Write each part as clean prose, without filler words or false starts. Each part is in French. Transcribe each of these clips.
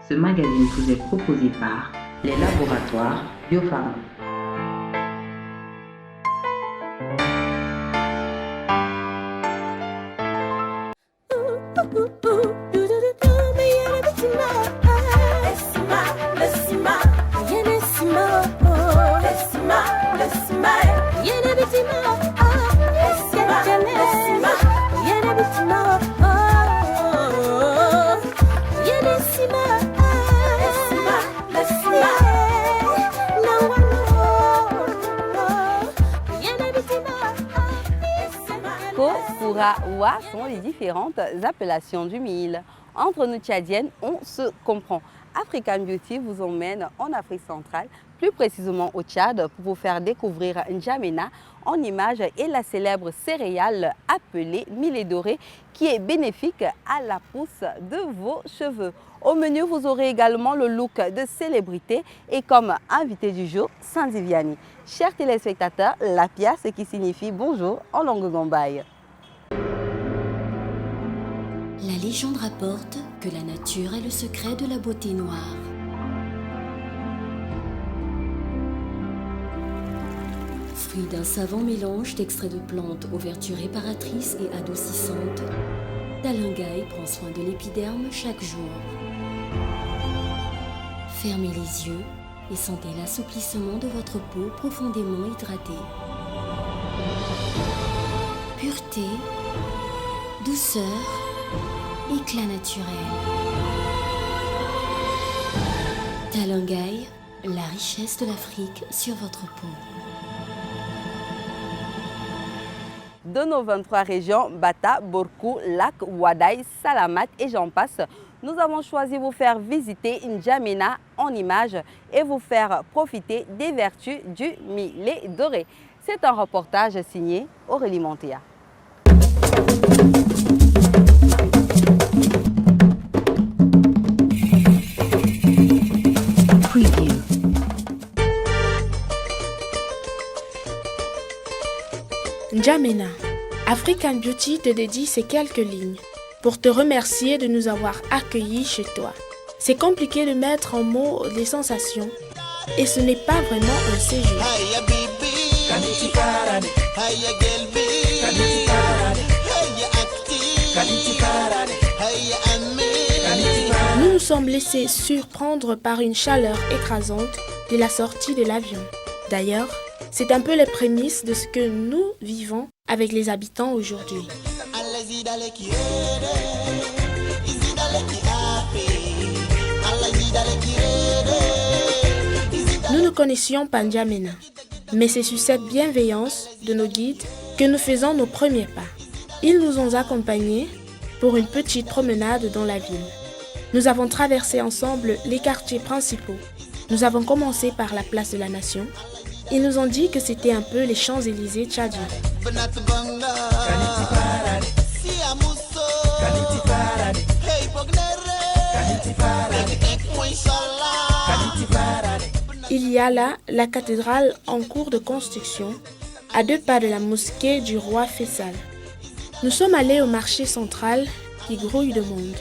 Ce magazine vous est proposé par les laboratoires Biopharma. Wa sont les différentes appellations du mil. Entre nous Tchadiennes, on se comprend. African Beauty vous emmène en Afrique centrale, plus précisément au Tchad, pour vous faire découvrir N'Djamena en images et la célèbre céréale appelée millet doré qui est bénéfique à la pousse de vos cheveux. Au menu, vous aurez également le look de célébrité et comme invité du jour, Sandy Vianney. Chers téléspectateurs, la pièce qui signifie bonjour en langue gambaye. La légende rapporte que la nature est le secret de la beauté noire. Fruit d'un savant mélange d'extraits de plantes aux vertus réparatrices et adoucissantes, Dalingay prend soin de l'épiderme chaque jour. Fermez les yeux et sentez l'assouplissement de votre peau profondément hydratée. Pureté, douceur, éclat naturel. Dalingay, la richesse de l'Afrique sur votre peau. De nos 23 régions, Bata, Borkou, Lac, Ouadaï, Salamat et j'en passe, nous avons choisi de vous faire visiter N'Djamena en images et vous faire profiter des vertus du millet doré. C'est un reportage signé Aurélie Montéa. N'Djamena, African Beauty te dédie ces quelques lignes pour te remercier de nous avoir accueillis chez toi. C'est compliqué de mettre en mots les sensations et ce n'est pas vraiment un séjour. Nous nous sommes laissés surprendre par une chaleur écrasante de la sortie de l'avion. D'ailleurs, c'est un peu les prémices de ce que nous vivons avec les habitants aujourd'hui. Nous ne connaissions pas N'Djamena, mais c'est sur cette bienveillance de nos guides que nous faisons nos premiers pas. Ils nous ont accompagnés pour une petite promenade dans la ville. Nous avons traversé ensemble les quartiers principaux. Nous avons commencé par la place de la Nation. Ils nous ont dit que c'était un peu les Champs-Élysées tchadiens. Il y a là la cathédrale en cours de construction, à 2 pas de la mosquée du roi Faisal. Nous sommes allés au marché central qui grouille de monde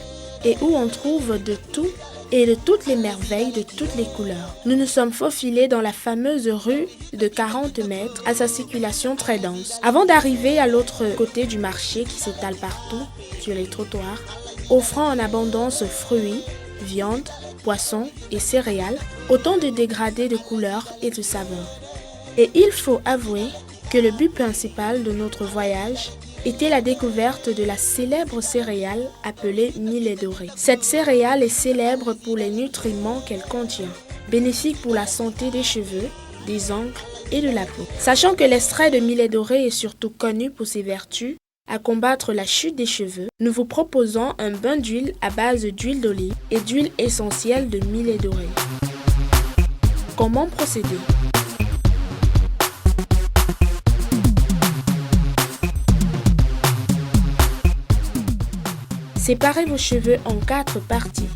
et où on trouve de tout et de toutes les merveilles de toutes les couleurs. Nous nous sommes faufilés dans la fameuse rue de 40 mètres à sa circulation très dense. Avant d'arriver à l'autre côté du marché qui s'étale partout sur les trottoirs, offrant en abondance fruits, viande, poissons et céréales, autant de dégradés de couleurs et de saveurs. Et il faut avouer que le but principal de notre voyage était la découverte de la célèbre céréale appelée millet doré. Cette céréale est célèbre pour les nutriments qu'elle contient, bénéfique pour la santé des cheveux, des ongles et de la peau. Sachant que l'extrait de millet doré est surtout connu pour ses vertus à combattre la chute des cheveux, nous vous proposons un bain d'huile à base d'huile d'olive et d'huile essentielle de millet doré. Comment procéder ? Séparez vos cheveux en 4 parties.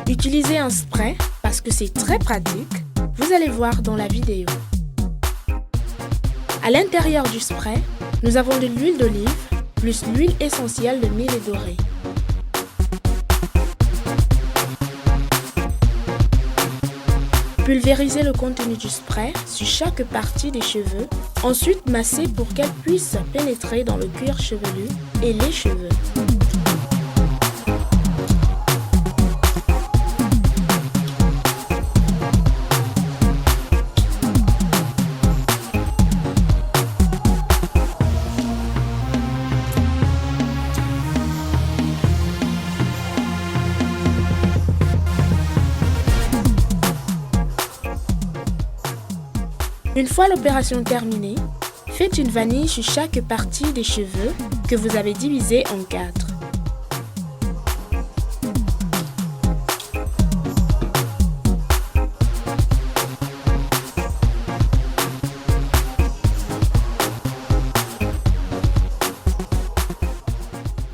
Utilisez un spray parce que c'est très pratique. Vous allez voir dans la vidéo. À l'intérieur du spray, nous avons de l'huile d'olive plus l'huile essentielle de myrrhe dorée. Pulvérisez le contenu du spray sur chaque partie des cheveux, ensuite massez pour qu'elle puisse pénétrer dans le cuir chevelu et les cheveux. Une fois l'opération terminée, faites une vanille sur chaque partie des cheveux que vous avez divisé en 4.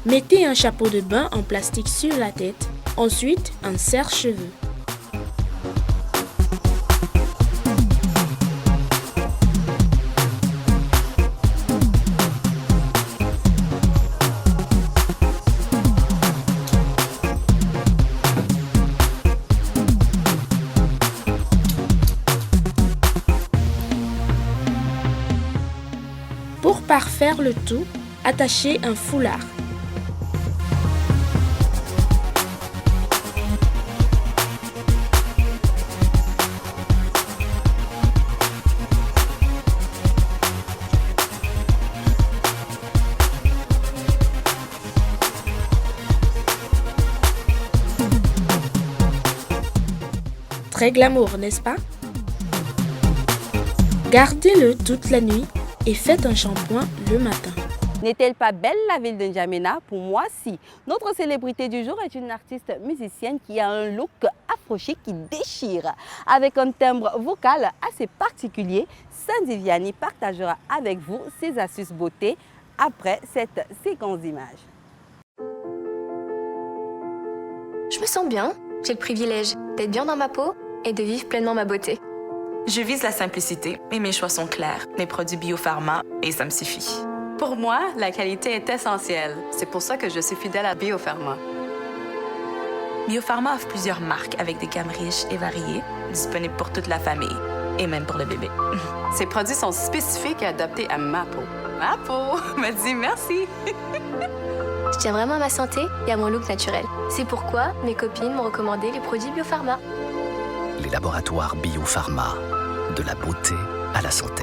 Mettez un chapeau de bain en plastique sur la tête, ensuite un serre-cheveux. Pour parfaire le tout, attachez un foulard. Très glamour, n'est-ce pas? Gardez-le toute la nuit et faites un shampoing le matin. N'est-elle pas belle la ville de N'Djamena? Pour moi, si. Notre célébrité du jour est une artiste musicienne qui a un look afro-chic qui déchire. Avec un timbre vocal assez particulier, Sandy Vianney partagera avec vous ses astuces beauté après cette séquence d'images. Je me sens bien, j'ai le privilège d'être bien dans ma peau et de vivre pleinement ma beauté. Je vise la simplicité et mes choix sont clairs. Mes produits Biopharma et ça me suffit. Pour moi, la qualité est essentielle. C'est pour ça que je suis fidèle à Biopharma. Biopharma offre plusieurs marques avec des gammes riches et variées, disponibles pour toute la famille et même pour le bébé. Ces produits sont spécifiques et adaptés à ma peau. Ma peau me dit merci. Je tiens vraiment à ma santé et à mon look naturel. C'est pourquoi mes copines m'ont recommandé les produits Biopharma. Les laboratoires Biopharma, de la beauté à la santé.